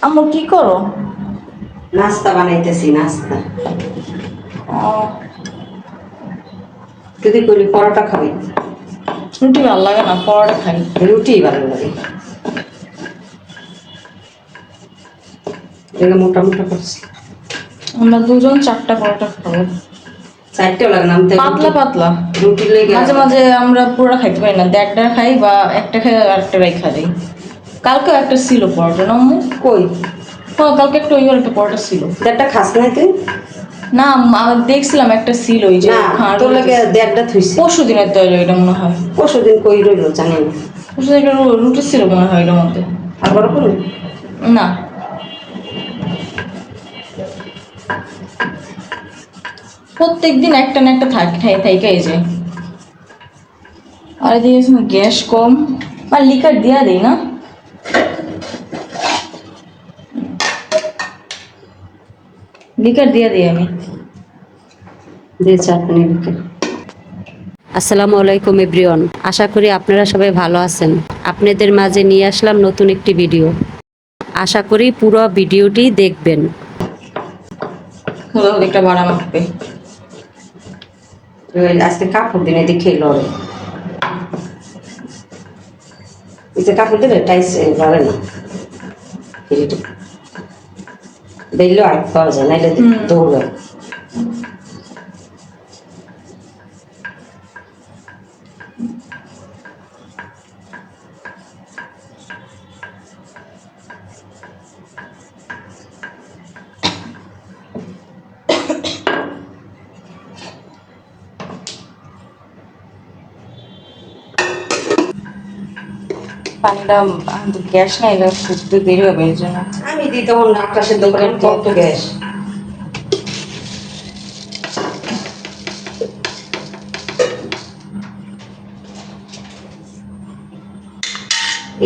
আম্মু কি করো? নাস্তা বানাইতেছি, নাস্তা। যদি বলি পরোটা খাবি? রুটি ভালো লাগে না, পরোটা খাই। রুটি ভালো লাগে। মোটা মোটা করছি। আমরা দুজন 4টা পরোটা খাবো। 4টেও লাগে না, পাতলা পাতলা রুটি লেগে মাঝে মাঝে আমরা পুরো খাইতে পারি না, 1.5টা খাই বা একটা খাই আর একটা রাইখা দিই। কালকেও একটা ছিল পরোটা না আম্মু? কই? কালকে একটা ওই একটা পরোটা ছিল। একটা খাস নাই তুই? না আমি দেখছিলাম একটা ছিল ওই যে তোর লাগে 1.5টা থুইছি। পরশু দিনের তৈরি এটা মনে হয়। পরশু দিন কই রইল জানি না। পরশু দিন একটা রুটি ছিল মনে হয় এটার মধ্যে। আর বড় কোন না, প্রত্যেকদিন একটা না একটা থাইকাই যায়। আর এদিকে গ্যাস কম, আর লিকার দিয়া দেই না। লিকার দিয়া দিই আমি। দিয়ে চাটনি লিকার। আসসালামু আলাইকুম এভরিওয়ান, আশা করি আপনারা সবাই ভালো আছেন। আপনাদের মাঝে নিয়ে আসলাম নতুন একটি ভিডিও। আশা করি পুরো ভিডিওটি দেখবেন। একটা ভাড়া মাপবে আজকে কাপড় দিনে দেখে লড়ে, এই যে কাপড় দিলে টাইস লড়ে না, দেখলেও আগ পাওয়া যায়, নাইলে দৌড়ায়। পানিটা গ্যাস নাই, ফুটতে দেরি হবে এই জন্য আমি দিই তখন আকাশের দোকানে কত গ্যাস।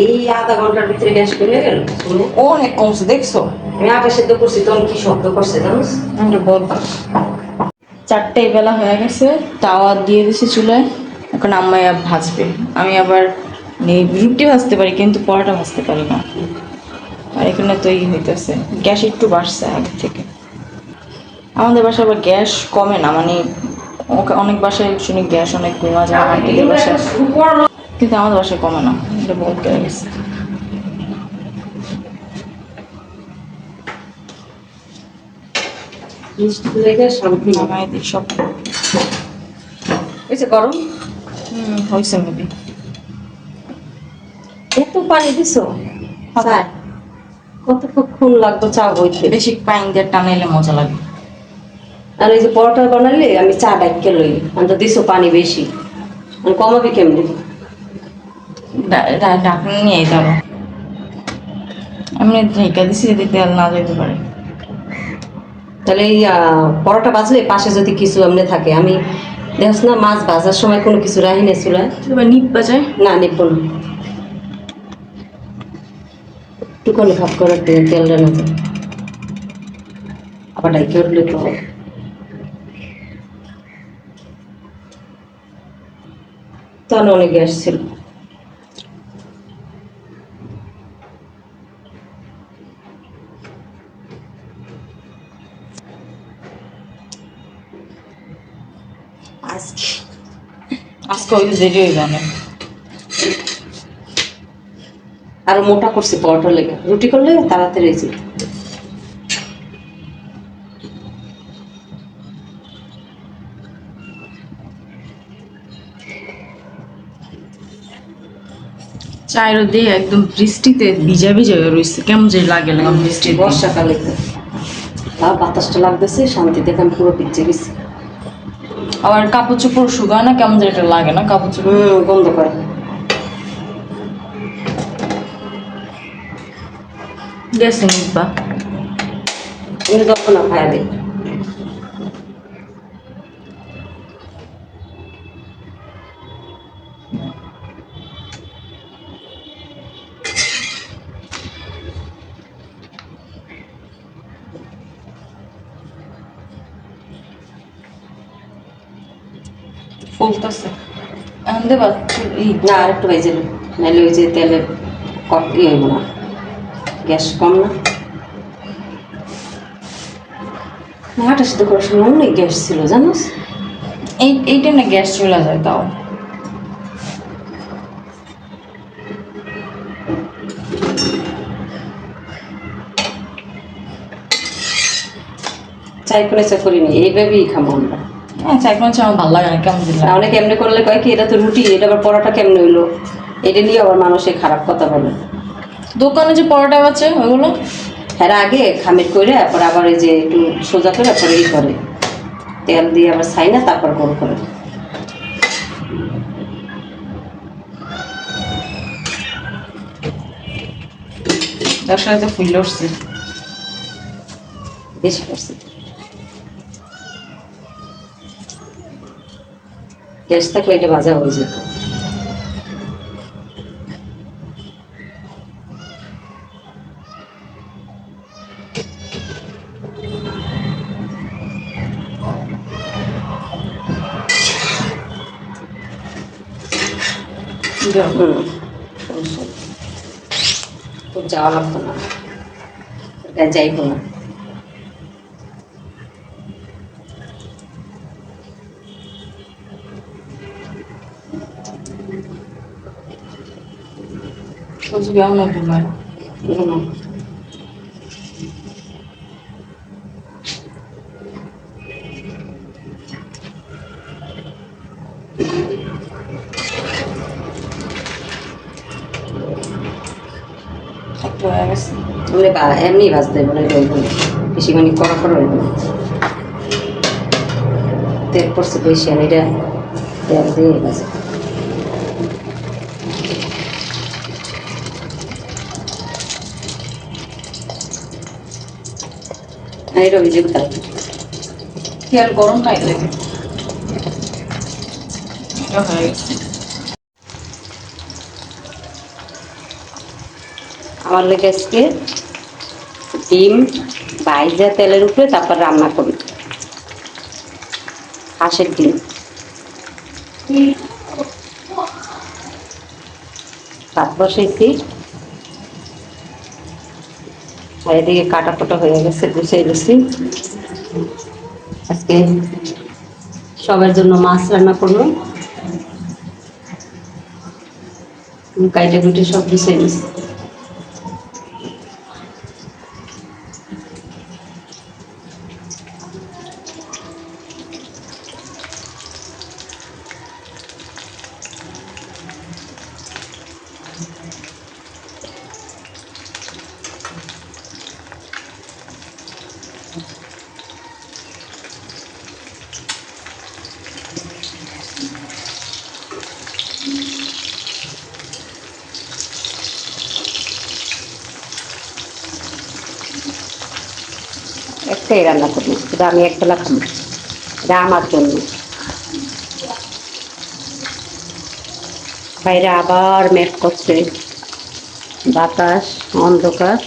এই আধা ঘন্টার ভিতরে গ্যাস কমে গেল। অনেক কমছে দেখছো। আমি আটা সেদ্ধ করছি তখন কি শব্দ করছে জানিস? বলবো 4টাই বেলা হয়ে গেছে, তাওয়া দিয়ে দিছি চুলায়, এখন আম্মাই ভাজবে। আমি আবার রুটি ভাজতে পারি কিন্তু পরোটা ভাজতে পারি না। আর এখানে তো হইতেছে গ্যাস একটু বাড়ছে আগে থেকে। আমাদের বাসায় আবার গ্যাস কমে না, মানে অনেক বাসায় শুনি গ্যাস অনেক কমা যায় আন্টিদের বাসায়, কিন্তু আমাদের বাসায় কমে না, এটা বহুত কেটে গেছে। নামাই দিই সব। গরম হয়েছে মেবি। এত পানি দিছো? কতক্ষণ লাগতো চা বইতে? বেশি পানি দিয়ে টানাইলে মজা লাগে। আর এই যে পরোটা বানাইলে আমি চা ডাইকে লই, আমি তো দিছো পানি বেশি, কমাবি কেমনি? ঢাকনা নিয়ে যাবো, আমি ঢেকে দিছি যদি তেল না যেতে পারে। তাহলে এই পরোটা বাজলে পাশে যদি কিছু এমনি থাকে, আমি দেখছ না মাছ ভাজার সময় কোনো কিছু রাহি না চুলায়, নিপ বাজায় না নিব না, টুকানো ভাব করার তেল রান্না যায়, আবার ডাইকে উঠলে তো তখন অনেক গ্যাস ছিল। আজকে ওই দেরি হয়ে যাবে। আরো মোটা করছি পরোটা লেগে, রুটি করলে তাড়াতাড়ি হয়েছে। চায়ের দিয়ে একদম বৃষ্টিতে ভিজা ভিজা হয়ে রয়েছে, কেমন যে লাগে বৃষ্টি। বর্ষাকালে তাও বাতাসটা লাগতেছে, শান্তি দেখে আমি পুরো ভিজে গেছি। আবার কাপড় চোপড় শুকায় না, কেমন যে এটা লাগে না কাপড় চোপড় বন্ধ করে। গেছে নিবা আমি তখন না খাইয়া দিই। ফুলতেছে না আর একটু ভেজে নাইলে ওই যে তেলের হইব না, গ্যাস কম না? হাঁটা সিদ্ধ করার সময় অনেক গ্যাস ছিল জানোস। এইটা না গ্যাস চলে যায় তাও। চাই করে চা করিনি, এইভাবেই খাবো আমরা। হ্যাঁ, চাই কোন আমার ভালো লাগে না, কেমন দিন না অনেক এমনি করলে কয় কি এটা তো রুটি, এটা আবার পরোটা কেমনে হইলো, এটা নিয়ে আবার মানুষে খারাপ কথা বলে। দোকানে যে পরোটা আছে ওইগুলো হ্যাঁ আগে খামির করে পরে আবার এই যে একটু সোজা করে পরে ই করে তেল দিয়ে আবার ছাই না তারপর গোল করে। ব্যবসায় তো ফুল উঠছে বেশি করছে, গ্যাস থাকলে এটা ভাজা হয়ে যেত। খুব যাওয়া লাগতো না, যাইব না। কেমন ঘুমায় এমনি ভাজতে বলে বেশি মানে কড়া করা হইব না। তেল পড়ছে বেশি, আমি এটা তেল দিয়ে ভাজে। এটা অভিযোগ থাকে তেল গরম নাই লাগে হয়ে গেছে। আমার লেগে আজকে ডিম ভাইজা তেলের উপরে তারপর রান্না করি, হাঁসের ডিম। ভাত বসাইছি আর এদিকে কাটা কাটা হয়ে গেছে, গুছিয়ে গেছি। আজকে সবার জন্য মাছ রান্না করবো, কাইটা কুটে সব গুছিয়ে গেছি। একটাই রান্না করবো, শুধু আমি একবেলা খাবো, এটা আমার জন্য। বাইরে আবার মেঘ করছে, বাতাস অন্ধকার।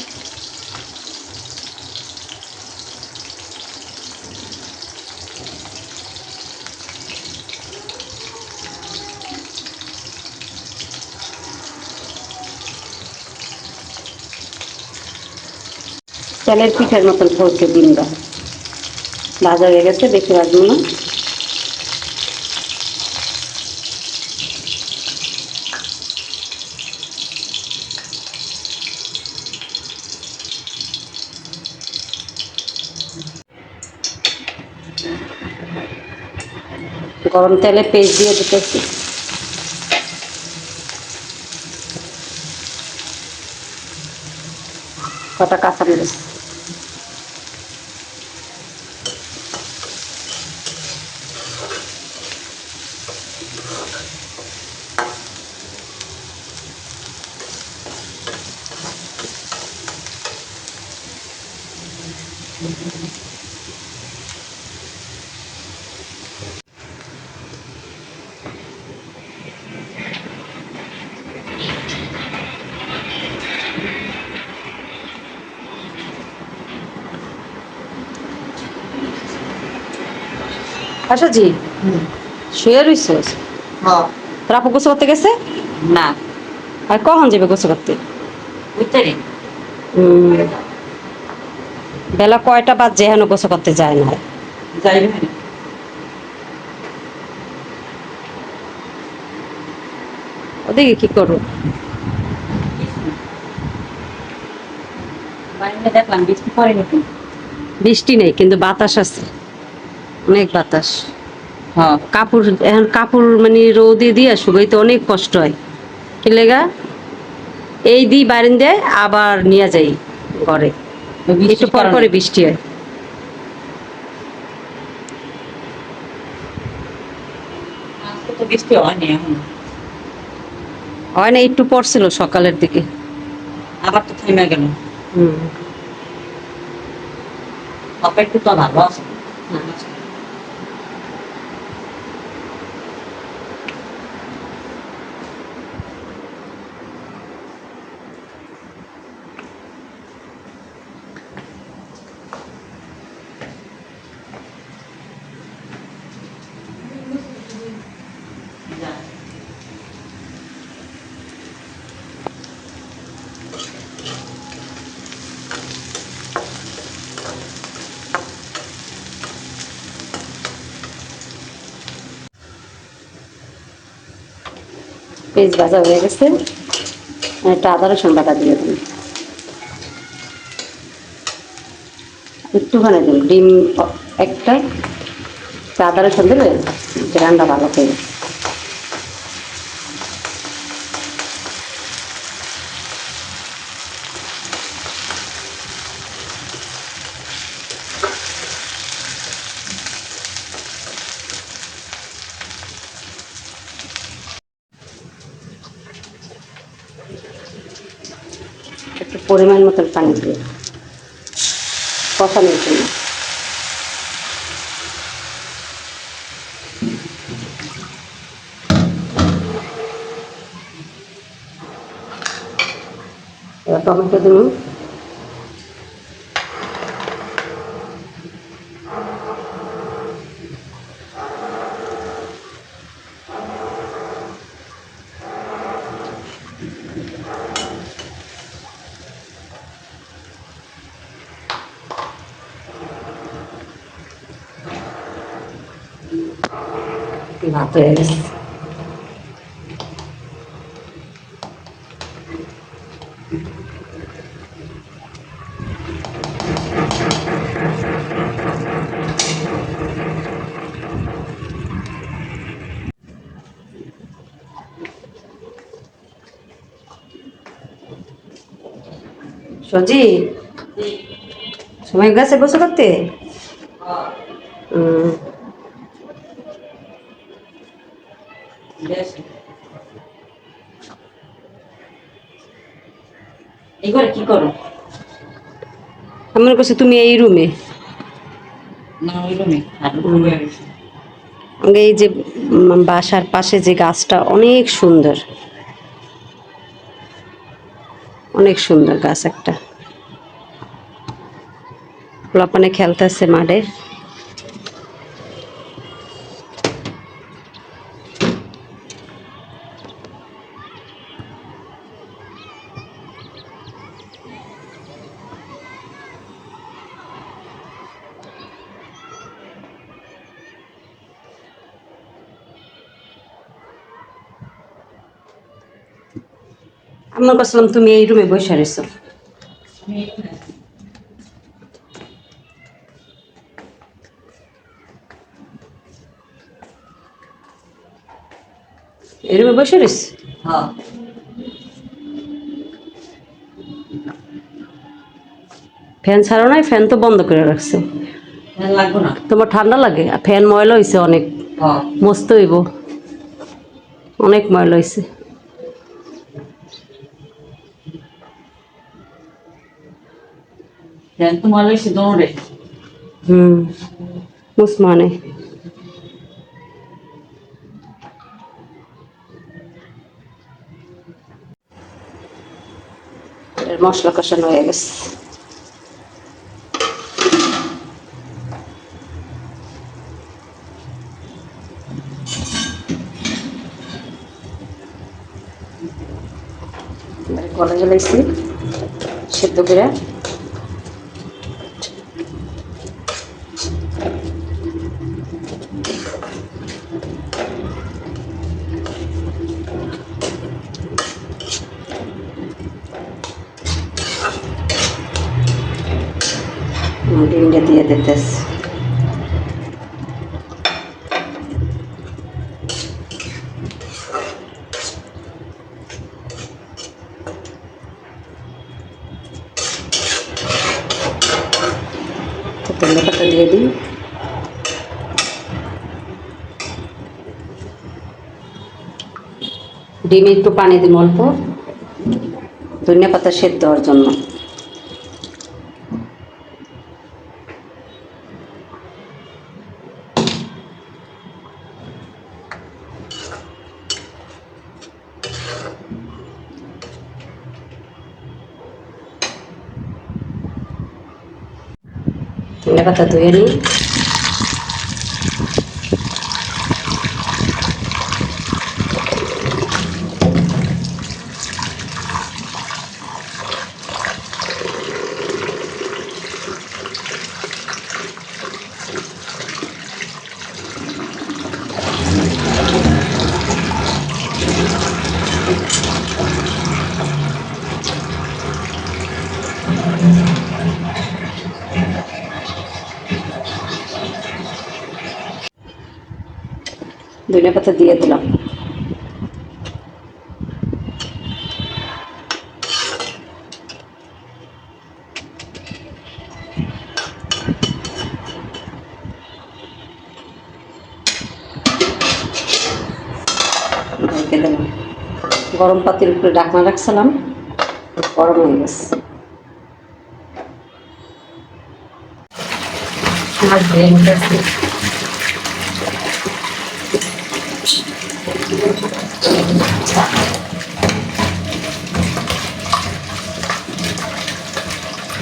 তেলের পিঠার মতন পড়ছে ডিমটা, ভাজা হয়ে গেছে, বেশি ভাজবো না। গরম তেলে পেস্ট দিয়ে দিতেছি, কটা কাঁচামরিচ, আচ্ছা জি শুয়ে রইছিস? হ্যাঁ। তোর আপু গোসল করতে গেছে? না আর কখন যাবে গোসল করতে? বুঝতে বেলা কয়টা বাজে এখনো গোসল করতে যায় না? যাইবে ওদিকে কি করো? বাইরে দেখলাম বৃষ্টি পড়ে নাকি। বৃষ্টি নেই কিন্তু বাতাস আছে, অনেক বাতাস। হ্যাঁ কাপড় এখন কাপড় মানে রোদে দিয়ে শুকাইতে অনেক কষ্ট হয়। কি লেগা এই দিই বারিন্দায় আবার নিয়ে যাই ঘরে, একটু পর পরে বৃষ্টি হয়। আজকে তো বৃষ্টি হয়নি এখন, হয় না, একটু পড়ছিল সকালের দিকে। আবার তো থেমে গেল। হুম। একটু তো ভালো আছে। পেঁয়াজ ভাজা হয়ে গেছে, একটা আদা রসুন বাটা দিয়ে দিন, একটুখানি দিন ডিম একটা, আদা রসুন দিলে রান্না ভালো করে। একটু পরিমাণ মতন পানি দিয়ে কষানোর জন্য। এবার টমেটো দিন, ভাত হয়ে গেছে। সজি সময় গেছে গোসল করতে? এই ঘরে কি করো? আমার কাছে তুমি এই রুমে, না ওই রুমে এই যে বাসার পাশে যে গাছটা অনেক সুন্দর, অনেক সুন্দর গাছ একটা, পোলাপানে খেলতেছে মাঠে। আমার কাছিলাম তুমি এই রুমে বসে রয়েছো। এই রুমে বসে রয়েছ? হ্যাঁ ফ্যান ছাড়ো নাই? ফ্যান তো বন্ধ করে রাখছো। ফ্যান লাগবে না। তোমার ঠান্ডা লাগে? আর ফ্যান ময়লা হয়েছে অনেক, হ্যাঁ মস্ত হইব, অনেক ময়লা হয়েছে। ফ্যান তো মারলে সে দৌড়ে। মুসমানে মশলা কষানো হয়ে গেছে। কলা জ্বালাইছি, সেদ্ধ করে ডিমটা দিয়ে দিতেছি। ধনে পাতা দিয়ে দিই। ডিমে একটু পানি দিই অল্প, ধনে পাতা সেদ্ধ হওয়ার জন্য। ধনে পাতা ধুয়ে নিই। ধনে পাতা দিয়ে দিলাম। ঢেকে দিলাম। গরম পাতির উপরে ঢাকনা রাখছিলাম, গরম হয়ে গেছে। মাছ দিয়ে নিতেছি।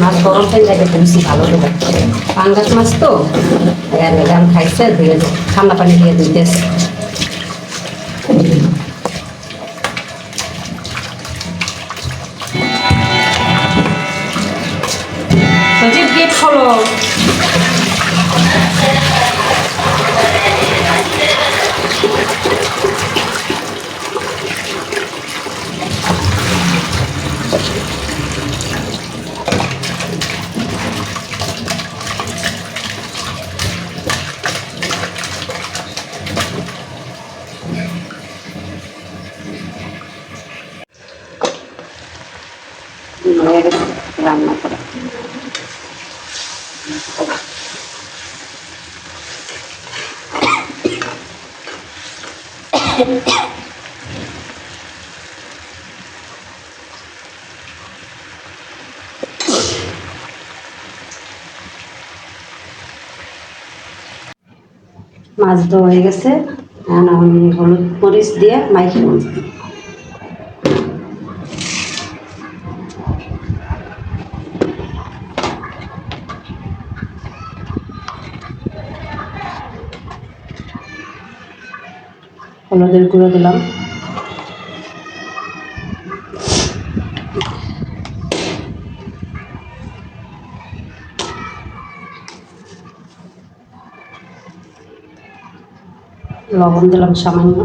মাছ গরম থাকলে একটু বেশি ভালো লাগে। পাঙ্গাস মাছ তো গান খাইছে, ধুয়ে ঠান্ডা পানি দিয়ে দিতেছে। সজীব গেট খোলো। রান্না করা মাছ ধোয়া হয়ে গেছে। আমি হলুদ মরিচ দিয়ে মাইখে নিই। হলুদের গুঁড়ো দিলাম, লবণ দিলাম সামান্য,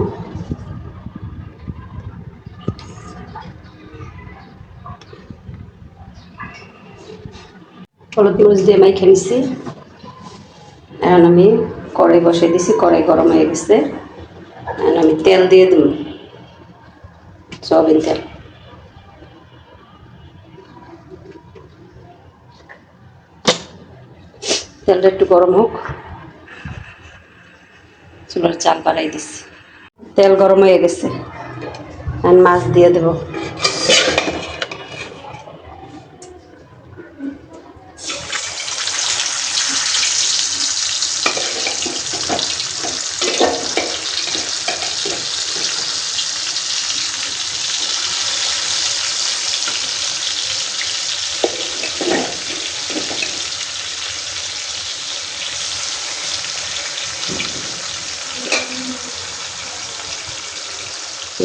হলুদ মরিচ দিয়ে মাইখে নিচ্ছি। এখন আমি কড়াই বসিয়ে দিছি, কড়াই গরম হয়ে গেছে। এখন আমি তেল দিয়ে দিব, সয়াবিন তেল। তেলটা একটু গরম হোক, চুলার চাল বাড়াই দিচ্ছি। তেল গরম হয়ে গেছে, এখন মাছ দিয়ে দেব।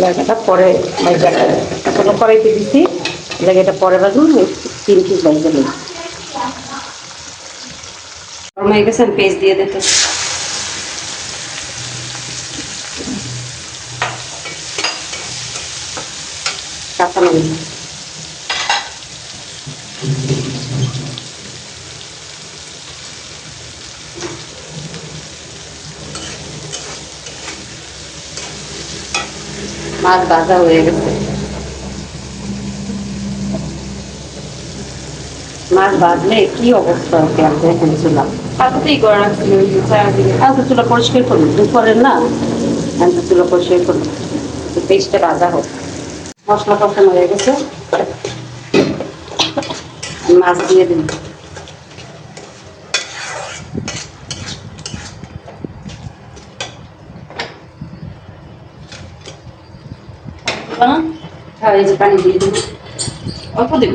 লেগাটা পরে কোনো কড়াইতে দিছি, লেগাটা পরে বাজুন। 3 পিস বাইজে নেই। গরম হয়ে গেছে, পেস্ট দিয়ে দিতে। কাঁচামরিচ, মাছ ভাজা হয়ে গেছে। মাছ ভাজলে কি অবস্থা হবে আমি দেখেন চুলা। হাতেই করে রাখছিল ওই যে চারিদিকে। আচ্ছা চুলা পরিষ্কার করুন, দুপুরের না, আমি চুলা পরিষ্কার করুন। পেস্টটা ভাজা হোক, মশলা কষানো হয়ে গেছে, মাছ দিয়ে দিন। না হ্যাঁ, এই যে পানি দিয়ে দিন। অল্প দেব।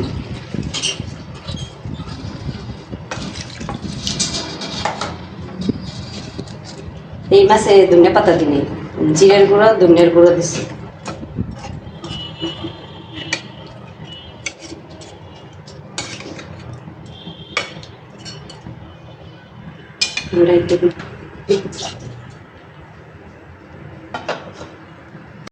এই মাছে ধনিয়া পাতা দিনি, জিরের গুঁড়ো ধনিয়ার গুঁড়ো দিছি। আমরা একটু